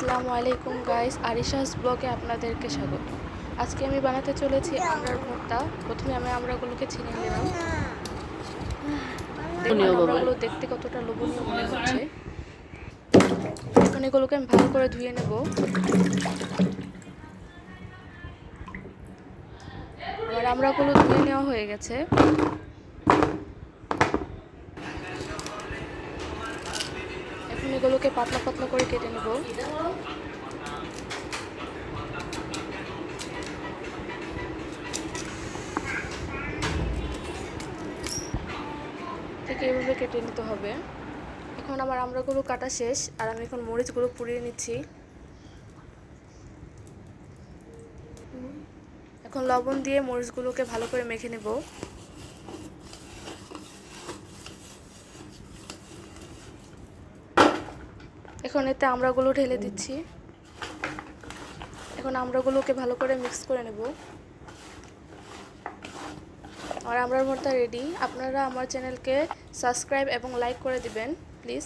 আসসালামু আলাইকুম গাইস, আরিশাস ব্লগে আপনাদেরকে স্বাগত। আজকে আমি বানাতে চলেছি আমড়ার ভর্তা। প্রথমে আমি আমড়াগুলোকে ছিঁড়ে নিলাম। দেখুন আমড়াগুলো দেখতে কতটা লোভনীয় মনে হচ্ছে। এখন এগুলোকে আমি ভালো করে ধুয়ে নেব। আমার আমড়াগুলো ধুয়ে নেওয়া হয়ে গেছে। এখন এগুলোকে পাতলা পাতলা করে কেটে নেব। ঠিক এইভাবে কেটে নিতে হবে। এখন আমার আমড়াগুলো কাটা শেষ, আর আমি এখন মরিচগুলো পুড়িয়ে নিচ্ছি। এখন লবণ দিয়ে মরিচগুলোকে ভালো করে মেখে নেব। এখন এতে আমড়াগুলো ঢেলে দিচ্ছি। এখন আমড়াগুলোকে ভালো করে মিক্স করে নেব। আর আমড়ার ভর্তা রেডি। আপনারা আমার চ্যানেলকে সাবস্ক্রাইব এবং লাইক করে দিবেন প্লিজ।